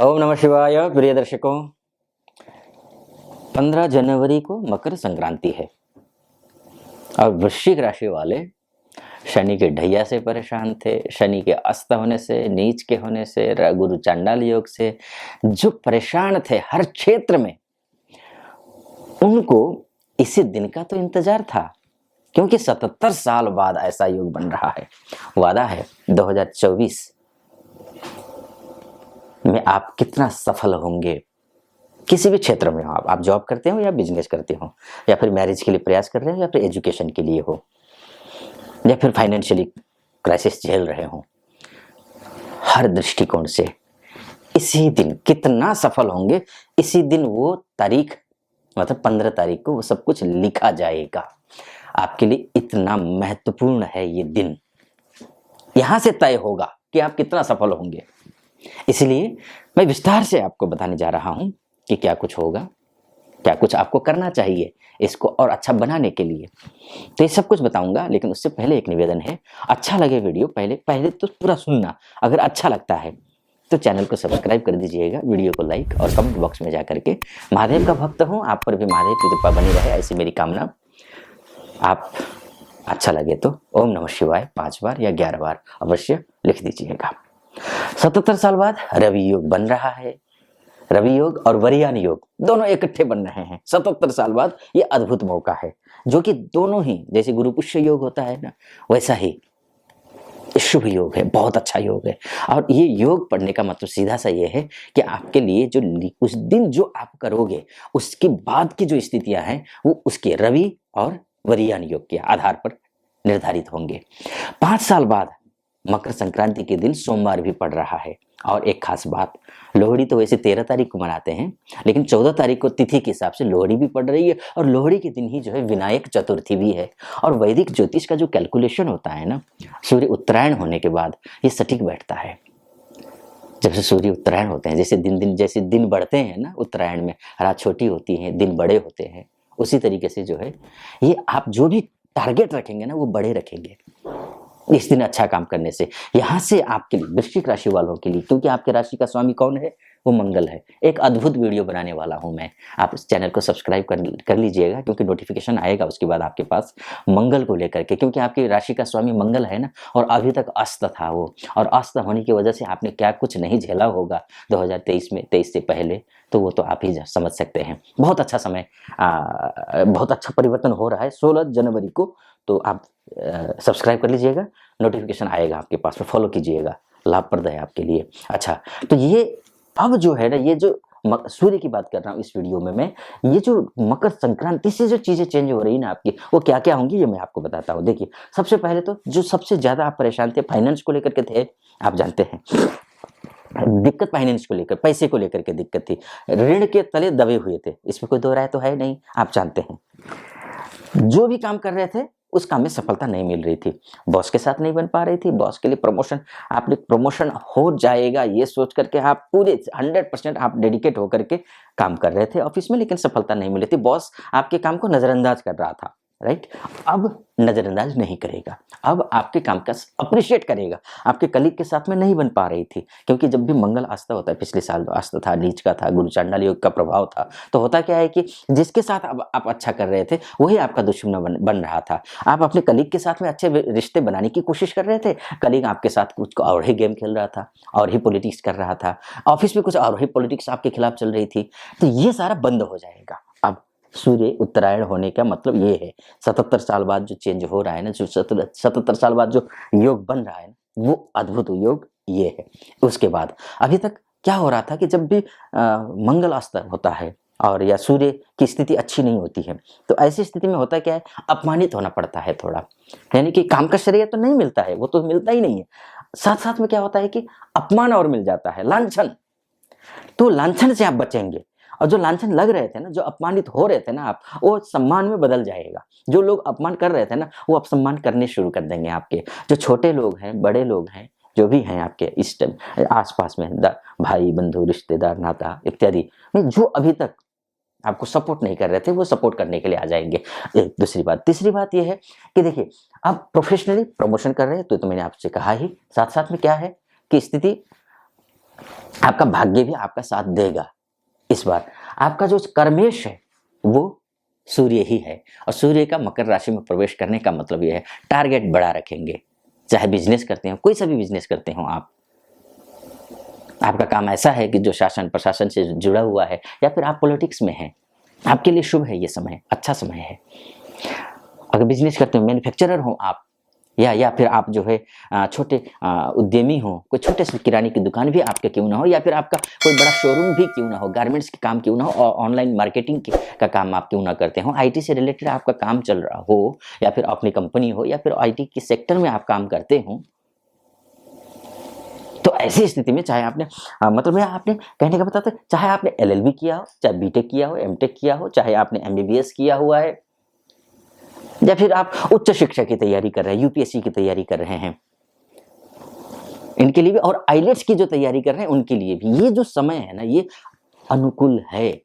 ओम नमः शिवाय। प्रिय दर्शकों, 15 जनवरी को मकर संक्रांति है और वृश्चिक राशि वाले शनि के ढैया से परेशान थे। शनि के अस्त होने से, नीच के होने से, गुरु चांडाल योग से जो परेशान थे हर क्षेत्र में, उनको इसी दिन का तो इंतजार था, क्योंकि 77 साल बाद ऐसा योग बन रहा है। वादा है 2024 में आप कितना सफल होंगे। किसी भी क्षेत्र में हो, आप जॉब करते हो या बिजनेस करते हो, या फिर मैरिज के लिए प्रयास कर रहे हो, या फिर एजुकेशन के लिए हो, या फिर फाइनेंशियली क्राइसिस झेल रहे हो, हर दृष्टिकोण से इसी दिन कितना सफल होंगे। इसी दिन वो तारीख, मतलब 15 तारीख को वो सब कुछ लिखा जाएगा। आपके लिए इतना महत्वपूर्ण है ये दिन। यहां से तय होगा कि आप कितना सफल होंगे। इसलिए मैं विस्तार से आपको बताने जा रहा हूं कि क्या कुछ होगा, क्या कुछ आपको करना चाहिए इसको और अच्छा बनाने के लिए। तो ये सब कुछ बताऊंगा, लेकिन उससे पहले एक निवेदन है, अच्छा लगे वीडियो पहले तो पूरा सुनना। अगर अच्छा लगता है तो चैनल को सब्सक्राइब कर दीजिएगा, वीडियो को लाइक और कमेंट बॉक्स में जाकर के महादेव का भक्त हूँ, आप पर भी महादेव की कृपा बनी रहे, ऐसी मेरी कामना। आप अच्छा लगे तो ओम नमः शिवाय 5 बार या 11 बार अवश्य लिख दीजिएगा। 77 साल बाद रवि योग बन रहा है। रवि योग और वरियान योग दोनों इकट्ठे बन रहे हैं 77 साल बाद। ये अद्भुत मौका है, जो कि दोनों ही, जैसे गुरु पुष्य योग होता है ना, वैसा ही शुभ योग है, बहुत अच्छा योग है। और ये योग पढ़ने का मतलब सीधा सा ये है कि आपके लिए जो उस दिन जो आप करोगे, उसके बाद की जो स्थितियां हैं वो उसके रवि और वरियान योग के आधार पर निर्धारित होंगे। 5 साल बाद मकर संक्रांति के दिन सोमवार भी पड़ रहा है। और एक खास बात, लोहड़ी तो वैसे 13 तारीख को मनाते हैं, लेकिन 14 तारीख को तिथि के हिसाब से लोहड़ी भी पड़ रही है। और लोहड़ी के दिन ही जो है विनायक चतुर्थी भी है। और वैदिक ज्योतिष का जो कैलकुलेशन होता है ना, सूर्य उत्तरायण होने के बाद ये सटीक बैठता है। जब से सूर्य उत्तरायण होते हैं, जैसे दिन बढ़ते हैं ना, उत्तरायण में रात छोटी होती है, दिन बड़े होते हैं, उसी तरीके से जो है ये आप जो भी टारगेट रखेंगे ना, वो बड़े रखेंगे इस दिन अच्छा काम करने से। यहाँ से आपके लिए, वृश्चिक राशि वालों के लिए, क्योंकि आपके राशि का स्वामी कौन है, वो मंगल है। एक अद्भुत वीडियो बनाने वाला हूँ मैं, आप इस चैनल को सब्सक्राइब कर लीजिएगा, क्योंकि नोटिफिकेशन आएगा उसके बाद आपके पास मंगल को लेकर के। क्योंकि आपकी राशि का स्वामी मंगल है ना, और अभी तक अस्त था वो, और अस्त होने की वजह से आपने क्या कुछ नहीं झेला होगा 2023 में, 23 से पहले, तो वो तो आप ही समझ सकते हैं। बहुत अच्छा समय, बहुत अच्छा परिवर्तन हो रहा है 16 जनवरी को। तो आप सब्सक्राइब कर लीजिएगा, नोटिफिकेशन आएगा आपके पास में, फॉलो कीजिएगा, लाभप्रद है आपके लिए। अच्छा, तो ये अब जो है ना, ये जो सूर्य की बात कर रहा हूँ इस वीडियो में मैं, ये जो मकर संक्रांति से जो चीजें चेंज हो रही है ना आपकी, वो क्या क्या होंगी ये मैं आपको बताता हूँ। देखिए, सबसे पहले तो जो सबसे ज्यादा आप परेशान थे फाइनेंस को लेकर के थे, आप जानते हैं दिक्कत फाइनेंस को लेकर, पैसे को लेकर के दिक्कत थी, ऋण के तले दबे हुए थे, इसमें कोई दो राय तो है नहीं, आप जानते हैं। जो भी काम कर रहे थे उस काम में सफलता नहीं मिल रही थी, बॉस के साथ नहीं बन पा रही थी, बॉस के लिए प्रमोशन, आपने प्रमोशन हो जाएगा ये सोच करके आप पूरे 100% आप डेडिकेट होकर के काम कर रहे थे ऑफिस में, लेकिन सफलता नहीं मिली थी। बॉस आपके काम को नजरअंदाज कर रहा था, राइट। अब नजरअंदाज नहीं करेगा, अब आपके काम का अप्रिशिएट करेगा। आपके कलीग के साथ में नहीं बन पा रही थी, क्योंकि जब भी मंगल अस्त होता है, पिछले साल अस्त था, नीच का था, गुरु चांडाल योग का प्रभाव था, तो होता क्या है कि जिसके साथ अब आप अच्छा कर रहे थे वही आपका दुश्मन बन रहा था। आप अपने कलीग के साथ में अच्छे रिश्ते बनाने की कोशिश कर रहे थे, कलीग आपके साथ कुछ और ही गेम खेल रहा था, और ही पॉलिटिक्स कर रहा था, ऑफिस में कुछ और ही पॉलिटिक्स आपके खिलाफ चल रही थी। तो ये सारा बंद हो जाएगा। अब सूर्य उत्तरायण होने का मतलब ये है, 77 साल बाद जो चेंज हो रहा है ना, जो 77 साल बाद जो योग बन रहा है ना, वो अद्भुत योग ये है। उसके बाद अभी तक क्या हो रहा था कि जब भी मंगल अस्त होता है और या सूर्य की स्थिति अच्छी नहीं होती है, तो ऐसी स्थिति में होता क्या है, अपमानित होना पड़ता है थोड़ा, यानी कि काम का श्रेय तो नहीं मिलता है, वो तो मिलता ही नहीं है, साथ साथ में क्या होता है कि अपमान और मिल जाता है, लांछन। तो लांछन से आप बचेंगे, और जो लांछन लग रहे थे ना, जो अपमानित हो रहे थे ना आप, वो सम्मान में बदल जाएगा। जो लोग अपमान कर रहे थे ना, वो अपसम्मान करने शुरू कर देंगे आपके। जो छोटे लोग हैं, बड़े लोग हैं, जो भी हैं आपके इष्ट आसपास में, भाई बंधु रिश्तेदार नाता इत्यादि में, जो अभी तक आपको सपोर्ट नहीं कर रहे थे, वो सपोर्ट करने के लिए आ जाएंगे। दूसरी बात, तीसरी बात ये है कि देखिए, आप प्रोफेशनली प्रमोशन कर रहे हैं, तो मैंने आपसे कहा ही, साथ साथ में क्या है कि स्थिति आपका भाग्य भी आपका साथ देगा। इस बार आपका जो कर्मेश है वो सूर्य ही है, और सूर्य का मकर राशि में प्रवेश करने का मतलब यह है टारगेट बड़ा रखेंगे। चाहे बिजनेस करते हो, कोई सा भी बिजनेस करते हो आप, आपका काम ऐसा है कि जो शासन प्रशासन से जुड़ा हुआ है, या फिर आप पॉलिटिक्स में हैं, आपके लिए शुभ है, ये समय अच्छा समय है। अगर बिजनेस करते हो, मैन्युफैक्चरर हो आप, या फिर आप जो है छोटे उद्यमी हो, कोई छोटे से किराने की दुकान भी आपके क्यों ना हो, या फिर आपका कोई बड़ा शोरूम भी क्यों ना हो, गारमेंट्स के काम क्यों ना हो, और ऑनलाइन मार्केटिंग का काम आप क्यों ना करते हो, आईटी से रिलेटेड आपका काम चल रहा हो, या फिर अपनी कंपनी हो, या फिर आईटी के सेक्टर में आप काम करते हो, तो ऐसी स्थिति में चाहे आपने मतलब मैं आपने कहने का बताते, चाहे आपने एलएलबी किया हो, चाहे बीटेक किया हो, एमटेक किया हो, चाहे आपने एमबीबीएस किया हुआ है, या फिर आप उच्च शिक्षा की तैयारी कर रहे हैं, यूपीएससी की तैयारी कर रहे हैं, इनके लिए भी, और आईलेट्स की जो तैयारी कर रहे हैं उनके लिए भी ये जो समय है ना, ये अनुकूल है।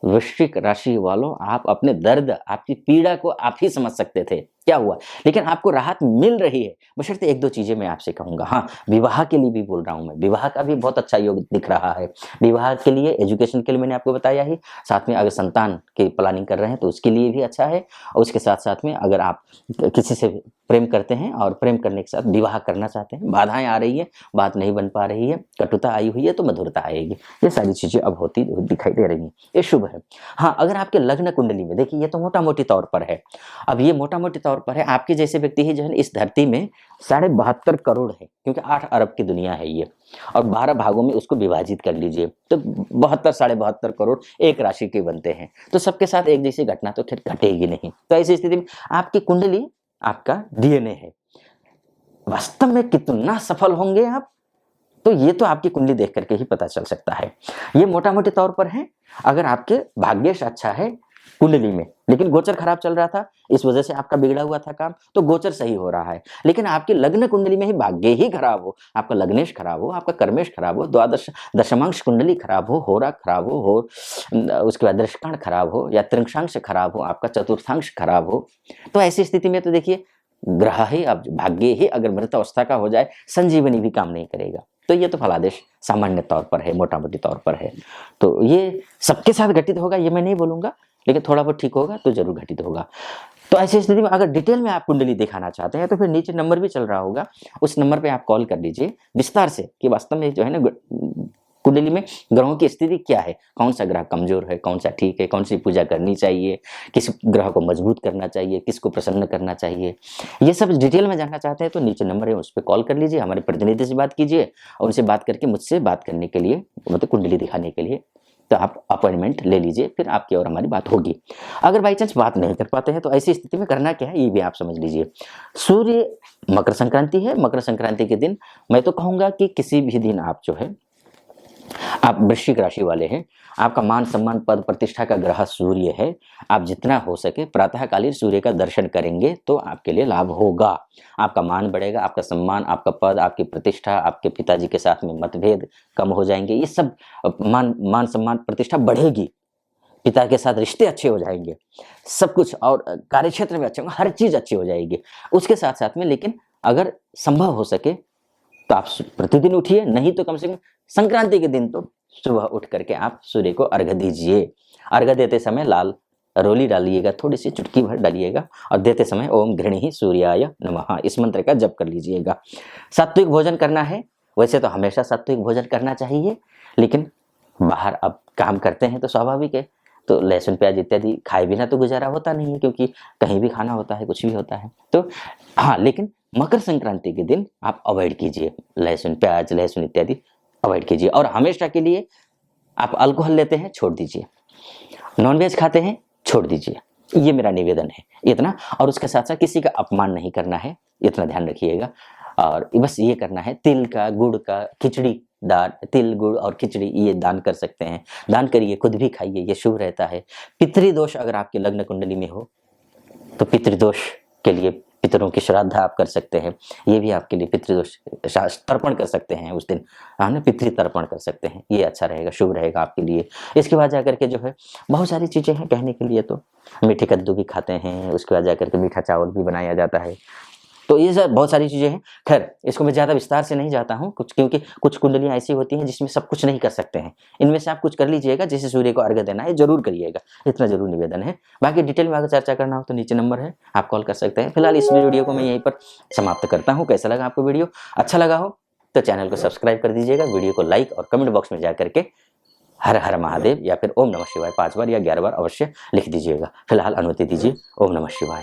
वृश्चिक राशि वालों, आप अपने दर्द, आपकी पीड़ा को आप ही समझ सकते थे क्या हुआ, लेकिन आपको राहत मिल रही है। बशर्ते एक दो चीजें मैं आपसे कहूंगा। हाँ, विवाह के लिए भी बोल रहा हूं मैं, विवाह का भी बहुत अच्छा योग दिख रहा है। विवाह के लिए, एजुकेशन के लिए मैंने आपको बताया ही, साथ में अगर संतान की प्लानिंग कर रहे हैं तो उसके लिए भी अच्छा है, और उसके साथ साथ में अगर आप किसी से प्रेम करते हैं और प्रेम करने के साथ विवाह करना चाहते हैं, बाधाएं आ रही है, बात नहीं बन पा रही है, कटुता आई हुई है, तो मधुरता आएगी। ये सारी चीजें अब होती दिखाई दे रही हैं, ये शुभ है। हाँ, अगर आपके लग्न कुंडली में देखिए, ये तो मोटा मोटी तौर पर है, अब ये मोटा मोटी तौर पर है, आपके जैसे व्यक्ति ही जो है इस धरती में 72.5 करोड़ है, क्योंकि 8 अरब की दुनिया है ये, और 12 भागों में उसको विभाजित कर लीजिए तो 72 72.5 करोड़ एक राशि के बनते हैं, तो सबके साथ एक जैसी घटना तो खैर घटेगी नहीं। तो ऐसी स्थिति में आपकी कुंडली आपका डीएनए है, वास्तव में कितना सफल होंगे आप, तो ये तो आपकी कुंडली देख करके ही पता चल सकता है। ये मोटा मोटे तौर पर है। अगर आपके भाग्यश अच्छा है कुंडली में, लेकिन गोचर खराब चल रहा था, इस वजह से आपका बिगड़ा हुआ था काम, तो गोचर सही हो रहा है। लेकिन आपकी लग्न कुंडली में ही भाग्य ही खराब हो, आपका लग्नेश खराब हो, आपका कर्मेश खराब हो, द्वादश दशमांश कुंडली खराब हो, होरा खराब हो, उसके बाद दृष्टांत खराब हो, या त्रिंशांश खराब हो, आपका चतुर्थांश खराब हो, तो ऐसी स्थिति में तो देखिए ग्रह ही, अब भाग्य ही अगर मृत अवस्था का हो जाए, संजीवनी भी काम नहीं करेगा। तो ये तो फलादेश सामान्य तौर पर है, मोटा मोटी तौर पर है। तो ये सबके साथ घटित होगा ये मैं नहीं बोलूंगा, लेकिन थोड़ा बहुत ठीक होगा तो जरूर घटित होगा। तो ऐसी स्थिति में अगर डिटेल में आप कुंडली दिखाना चाहते हैं, तो फिर नीचे नंबर भी चल रहा होगा, उस नंबर पे आप कॉल कर लीजिए विस्तार से कि वास्तव में जो है ना कुंडली में ग्रहों की स्थिति क्या है, कौन सा ग्रह कमजोर है, कौन सा ठीक है, कौन सी पूजा करनी चाहिए, किस ग्रह को मजबूत करना चाहिए, किसको प्रसन्न करना चाहिए, ये सब डिटेल में जानना चाहते हैं तो नीचे नंबर है, उस पर कॉल कर लीजिए, हमारे प्रतिनिधि से बात कीजिए, और उनसे बात करके मुझसे बात करने के लिए, मतलब कुंडली दिखाने के लिए, तो आप अपॉइंटमेंट ले लीजिए, फिर आपकी और हमारी बात होगी। अगर बाई चांस बात नहीं कर पाते हैं तो ऐसी स्थिति में करना क्या है ये भी आप समझ लीजिए। सूर्य मकर संक्रांति है, मकर संक्रांति के दिन मैं तो कहूंगा कि किसी भी दिन आप जो है, आप वृश्चिक राशि वाले हैं, आपका मान सम्मान पद प्रतिष्ठा का ग्रह सूर्य है, आप जितना हो सके प्रातःकालीन सूर्य का दर्शन करेंगे तो आपके लिए लाभ होगा, आपका मान बढ़ेगा, आपका सम्मान, आपका पद, आपकी प्रतिष्ठा, आपके पिताजी के साथ में मतभेद कम हो जाएंगे, ये सब मान सम्मान प्रतिष्ठा बढ़ेगी, पिता के साथ रिश्ते अच्छे हो जाएंगे, सब कुछ, और कार्य क्षेत्र में अच्छे होंगे, हर चीज अच्छी हो जाएगी। उसके साथ साथ में लेकिन अगर संभव हो सके तो आप प्रतिदिन उठिए, नहीं तो कम से कम संक्रांति के दिन तो सुबह उठ करके आप सूर्य को अर्घ्य दीजिए। अर्घ्य देते समय लाल रोली डालिएगा, थोड़ी सी चुटकी भर डालिएगा, और देते समय ओम घृणी सूर्याय नमः इस मंत्र का जप कर लीजिएगा। सात्विक भोजन करना है, वैसे तो हमेशा सात्विक भोजन करना चाहिए, लेकिन बाहर अब काम करते हैं तो स्वाभाविक है, तो लहसुन प्याज इत्यादि खाए बिना तो गुजारा होता नहीं है, क्योंकि कहीं भी खाना होता है, कुछ भी होता है। तो हाँ, लेकिन मकर संक्रांति के दिन आप अवॉइड कीजिए लहसुन प्याज, लहसुन इत्यादि अवॉइड कीजिए, और हमेशा के लिए आप अल्कोहल लेते हैं छोड़ दीजिए, नॉनवेज खाते हैं छोड़ दीजिए, ये मेरा निवेदन है इतना। और उसके साथ साथ किसी का अपमान नहीं करना है, इतना ध्यान रखिएगा। और बस ये करना है, तिल का, गुड़ का खिचड़ी दान, तिल गुड़ और खिचड़ी ये दान कर सकते हैं, दान करिए, खुद भी खाइए, ये शुभ रहता है। पितृदोष अगर आपके लग्न कुंडली में हो तो पितृदोष के लिए पितरों की श्राद्ध आप कर सकते हैं, ये भी आपके लिए पितृदोष तर्पण कर सकते हैं, उस दिन हम ना पितृ तर्पण कर सकते हैं, ये अच्छा रहेगा, शुभ रहेगा आपके लिए। इसके बाद जाकर के जो है बहुत सारी चीजें हैं कहने के लिए, तो मीठे कद्दू भी खाते हैं, उसके बाद जाकर के मीठा चावल भी बनाया जाता है, तो ये सब बहुत सारी चीज़ें हैं। खैर इसको मैं ज़्यादा विस्तार से नहीं जाता हूँ कुछ, क्योंकि कुछ कुंडलियाँ ऐसी होती हैं जिसमें सब कुछ नहीं कर सकते हैं। इनमें से आप कुछ कर लीजिएगा, जैसे सूर्य को अर्घ्य देना है जरूर करिएगा, इतना जरूर निवेदन है। बाकी डिटेल में अगर चर्चा करना हो तो नीचे नंबर है, आप कॉल कर सकते हैं। फिलहाल इस वीडियो को मैं यहीं पर समाप्त करता हूँ। कैसा लगा आपको वीडियो? अच्छा लगा हो तो चैनल को सब्सक्राइब कर दीजिएगा, वीडियो को लाइक और कमेंट बॉक्स में जा करके हर हर महादेव या फिर ओम नमः शिवाय 5 बार या 11 बार अवश्य लिख दीजिएगा। फिलहाल अनुमति दीजिए। ओम नमः शिवाय।